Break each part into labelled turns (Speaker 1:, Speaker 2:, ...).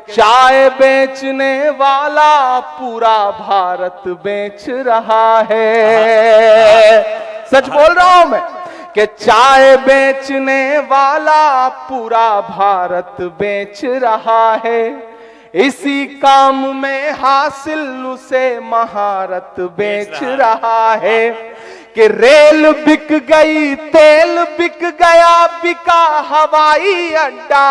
Speaker 1: चाय बेचने वाला पूरा भारत बेच रहा है। सच बोल रहा हूं मैं कि चाय बेचने वाला पूरा भारत बेच रहा है। इसी काम में हासिल उसे महारत बेच रहा है कि रेल बिक गई, तेल बिक गया, बिका हवाई अड्डा।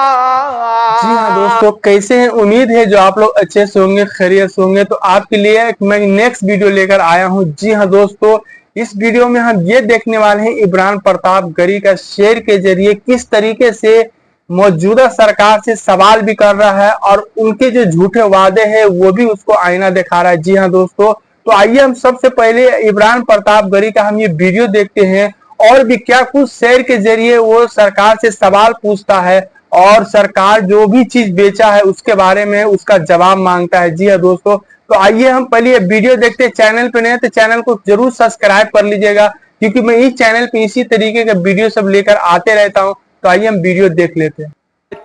Speaker 2: जी हाँ दोस्तों, कैसे हैं? उम्मीद है जो आप लोग अच्छे से होंगे, खैरियत से होंगे। तो आपके लिए मैं नेक्स्ट वीडियो लेकर आया हूँ। जी हाँ दोस्तों, इस वीडियो में हम ये देखने वाले हैं इमरान प्रतापगढ़ी का शेर के जरिए किस तरीके से मौजूदा सरकार से सवाल भी कर रहा है और उनके जो झूठे वादे हैं वो भी उसको आईना दिखा रहा है। जी हाँ दोस्तों, तो आइए हम सबसे पहले इमरान प्रतापगढ़ी का हम ये वीडियो देखते हैं और भी क्या कुछ शेर के जरिए वो सरकार से सवाल पूछता है और सरकार जो भी चीज बेचा है उसके बारे में उसका जवाब मांगता है। जी हाँ दोस्तों, तो आइए हम पहले वीडियो देखते हैं। चैनल पे नए तो चैनल को जरूर सब्सक्राइब कर लीजिएगा, क्योंकि मैं इस चैनल पे इसी तरीके का वीडियो सब लेकर आते रहता हूँ। तो आइए हम वीडियो देख लेते हैं।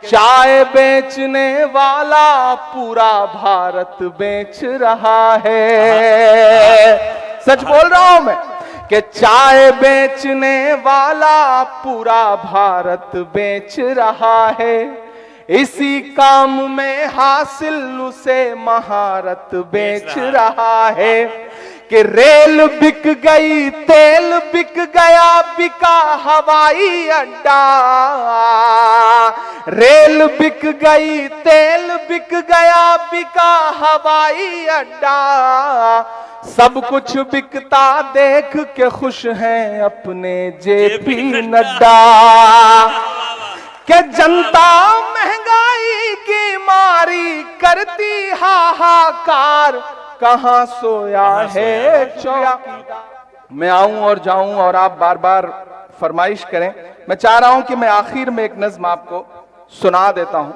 Speaker 1: चाय बेचने वाला पूरा भारत बेच रहा है। सच बोल रहा हूं मैं कि चाय बेचने वाला पूरा भारत बेच रहा है। इसी काम में हासिल उसे महारत बेच रहा है कि रेल बिक गई, तेल बिक गया, बिका हवाई अड्डा। रेल बिक गई, तेल बिक गया, बिका हवाई अड्डा। सब कुछ बिकता देख के खुश हैं अपने जेपी नड्डा। कि जनता महंगाई की मारी करती हाहाकार, कहां सोया है चौकीदार। मैं आऊं और जाऊं और आप बार बार फरमाइश करें। मैं चाह रहा हूं कि मैं आखिर में एक नज्म आपको सुना देता हूं,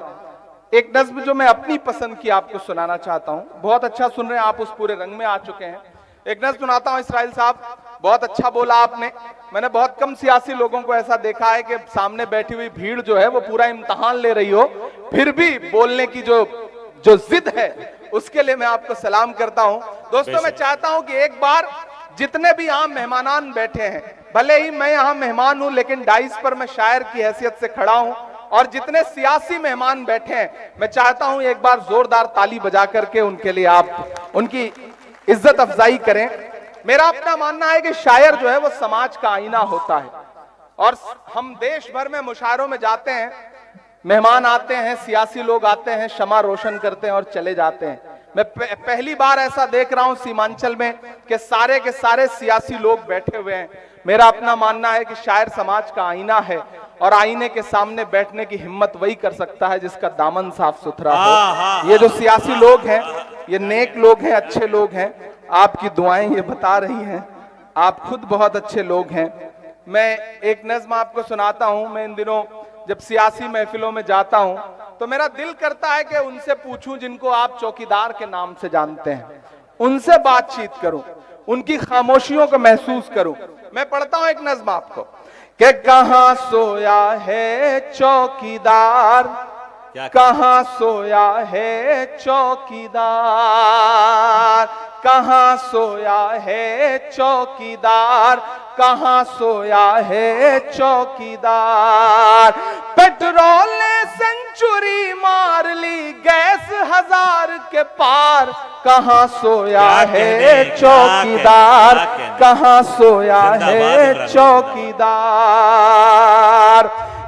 Speaker 1: एक नज्म जो मैं अपनी पसंद की आपको सुनाना चाहता हूं। बहुत अच्छा सुन रहे हैं आप, उस पूरे रंग में आ चुके हैं। एक नज्म सुनाता हूं। इसराइल साहब, बहुत अच्छा बोला आपने। मैंने बहुत कम सियासी लोगों को ऐसा देखा है कि सामने बैठी हुई भीड़ जो है वो पूरा इम्तिहान ले रही हो, फिर भी बोलने की जो जिद है उसके लिए मैं आपको सलाम करता हूं। दोस्तों, मैं चाहता हूं कि एक बार जितने भी यहाँ मेहमानान बैठे हैं, भले ही मैं यहाँ मेहमान हूं लेकिन डाइस पर मैं शायर की हैसियत से खड़ा हूं, और जितने सियासी मेहमान बैठे हैं मैं चाहता हूं एक बार जोरदार ताली बजा करके उनके लिए आप उनकी इज्जत अफजाई करें। मेरा अपना मानना है कि शायर जो है वो समाज का आईना होता है, और हम देश भर में मुशायरों में जाते हैं, मेहमान आते हैं, सियासी लोग आते हैं, शमा रोशन करते हैं और चले जाते हैं। मैं पहली बार ऐसा देख रहा हूं सीमांचल में कि सारे के सारे सियासी लोग बैठे हुए हैं। मेरा अपना मानना है कि शायर समाज का आईना है, और आईने के सामने बैठने की हिम्मत वही कर सकता है जिसका दामन साफ सुथरा हो। ये जो सियासी लोग हैं ये नेक लोग हैं, अच्छे लोग हैं। आपकी दुआएं ये बता रही हैं, आप खुद बहुत अच्छे लोग हैं। मैं एक नज्म आपको सुनाता हूं। मैं इन दिनों जब सियासी महफिलों में जाता हूं तो मेरा दिल करता है कि उनसे पूछूं जिनको आप चौकीदार के नाम से जानते हैं, उनसे बातचीत करूं, उनकी खामोशियों को महसूस करूं। मैं पढ़ता हूं एक नज्म आपको कि कहां सोया है चौकीदार, कहां सोया है चौकीदार, कहां सोया है चौकीदार, कहां सोया है चौकीदार। पेट्रोल ने सेंचुरी मार ली, गैस 1000 के पार, कहां सोया है चौकीदार, कहां सोया है चौकीदार।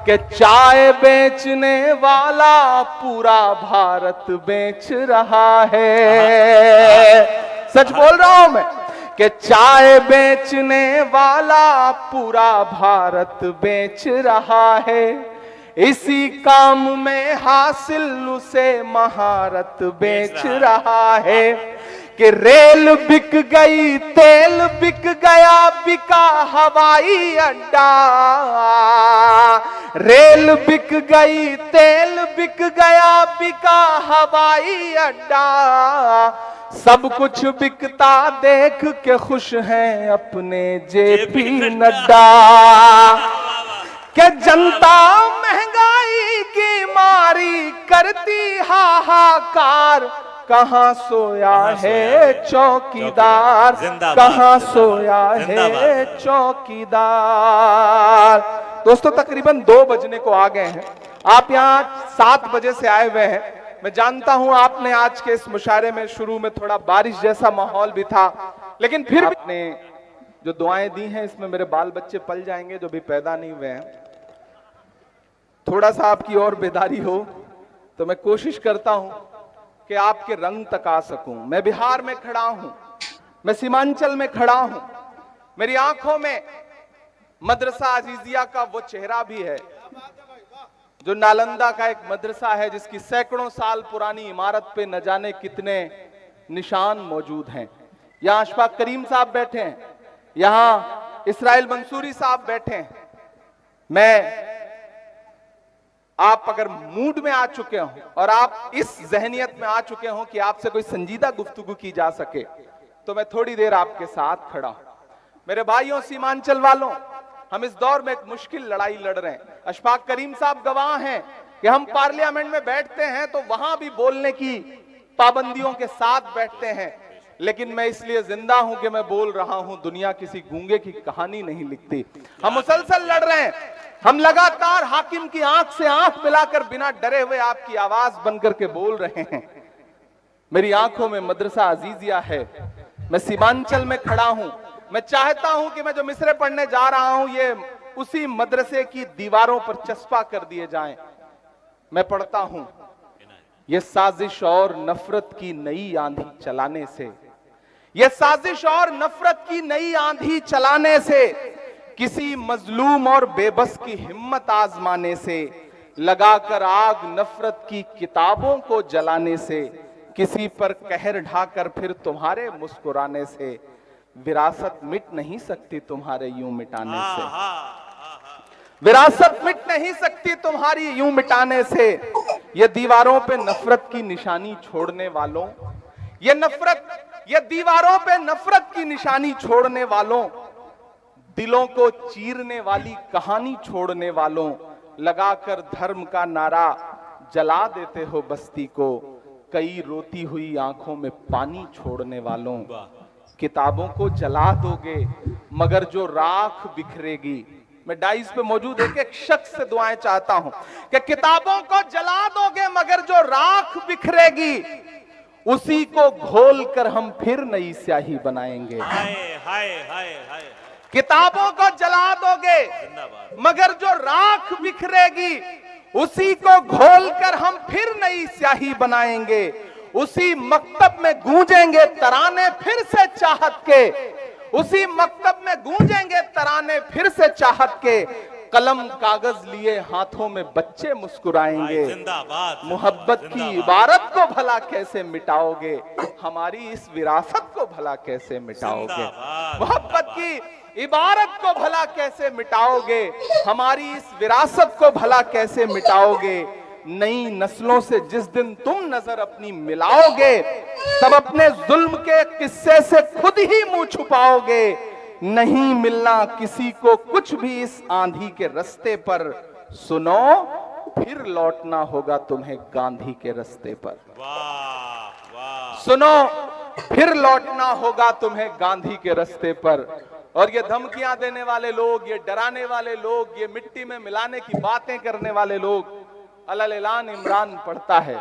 Speaker 1: कि चाय बेचने वाला पूरा भारत बेच रहा है। सच बोल रहा हूं मैं कि चाय बेचने वाला पूरा भारत बेच रहा है। इसी काम में हासिल उसे महारत बेच रहा है कि रेल बिक गई, तेल बिक गया, बिका हवाई अड्डा। रेल बिक गई, तेल बिक गया, बिका हवाई अड्डा। सब कुछ बिकता देख के खुश हैं अपने जेपी नड्डा। कि जनता महंगाई की मारी करती हाहाकार, कहां सोया है चौकीदार, कहां सोया है चौकीदार। दोस्तों तकरीबन 2 बजने को आ गए हैं, आप यहाँ 7 बजे से आए हुए हैं। मैं जानता हूं आपने आज के इस मुशायरे में शुरू में थोड़ा बारिश जैसा माहौल भी था, लेकिन फिर आपने जो दुआएं दी हैं इसमें मेरे बाल बच्चे पल जाएंगे जो भी पैदा नहीं हुए हैं। थोड़ा सा आपकी और बेदारी हो तो मैं कोशिश करता हूं कि आपके रंग तक आ सकूं। मैं बिहार में खड़ा हूं, मैं सीमांचल में खड़ा हूं, मेरी आंखों में मदरसा अजीजिया का वो चेहरा भी है जो नालंदा का एक मदरसा है जिसकी सैकड़ों साल पुरानी इमारत पे न जाने कितने निशान मौजूद हैं। यहां अशफाक करीम साहब बैठे हैं, यहां इसराइल मंसूरी साहब बैठे हैं। मैं आप अगर मूड में आ चुके हो और आप इस जहनियत में आ चुके हो कि आपसे कोई संजीदा गुफ्तगू की जा सके तो मैं थोड़ी देर आपके साथ खड़ा हूं। मेरे भाइयों सीमांचल वालों, हम इस दौर में एक मुश्किल लड़ाई लड़ रहे हैं। अशफाक करीम साहब गवाह हैं कि हम पार्लियामेंट में बैठते हैं तो वहां भी बोलने की पाबंदियों के साथ बैठते हैं, लेकिन मैं इसलिए जिंदा हूं कि मैं बोल रहा हूं। दुनिया किसी गूंगे की कहानी नहीं लिखती। हम मुसलसल लड़ रहे हैं, हम लगातार हाकिम की आंख से आंख मिलाकर बिना डरे हुए आपकी आवाज बनकर के बोल रहे हैं। मेरी आंखों में मदरसा अजीजिया है, मैं सीमांचल में खड़ा हूं। मैं चाहता हूं कि मैं जो मिसरे पढ़ने जा रहा हूं ये उसी मदरसे की दीवारों पर चस्पा कर दिए जाएं। मैं पढ़ता हूं, ये साजिश और नफरत की नई आंधी चलाने से, ये साजिश और नफरत की नई आंधी चलाने से, किसी मजलूम और बेबस की हिम्मत आजमाने से, लगाकर आग नफरत की किताबों को जलाने से, किसी पर कहर ढाकर फिर तुम्हारे मुस्कुराने से, विरासत मिट नहीं सकती तुम्हारे यूं मिटाने से, विरासत मिट नहीं सकती तुम्हारी यूं मिटाने से। ये दीवारों पे नफरत की निशानी छोड़ने वालों, ये दीवारों पे नफरत की निशानी छोड़ने वालों, दिलों को चीरने वाली कहानी छोड़ने वालों, लगाकर धर्म का नारा जला देते हो बस्ती को, कई रोती हुई आंखों में पानी छोड़ने वालों। किताबों को जला दोगे मगर जो राख बिखरेगी, मैं डाइस पे मौजूद एक शख्स से दुआएं चाहता हूं कि किताबों को जला दोगे मगर जो राख बिखरेगी, उसी को घोल कर हम फिर नई स्याही बनाएंगे।
Speaker 3: हाय हाय हाय हाय।
Speaker 1: किताबों को जला दोगे मगर जो राख बिखरेगी, उसी को घोल कर हम फिर नई स्याही बनाएंगे। उसी मकतब में गूंजेंगे तराने फिर से चाहत के, उसी मकतब में गूंजेंगे तराने फिर से चाहत के, कलम कागज लिए हाथों में बच्चे मुस्कुराएंगे। मोहब्बत की इबारत को भला कैसे मिटाओगे, हमारी इस विरासत को भला कैसे मिटाओगे। मोहब्बत की इबारत को भला कैसे मिटाओगे, हमारी इस विरासत को भला कैसे मिटाओगे। नई नस्लों से जिस दिन तुम नजर अपनी मिलाओगे, तब अपने जुल्म के किस्से से खुद ही मुंह छुपाओगे। नहीं मिलना किसी को कुछ भी इस आंधी के रास्ते पर, सुनो फिर लौटना होगा तुम्हें गांधी के रास्ते पर।
Speaker 3: वाह वाह।
Speaker 1: सुनो फिर लौटना होगा तुम्हें गांधी के रास्ते पर। और ये धमकियां देने वाले लोग, ये डराने वाले लोग, ये मिट्टी में मिलाने की बातें करने वाले लोग, अलल-ए-लान इमरान पढ़ता है,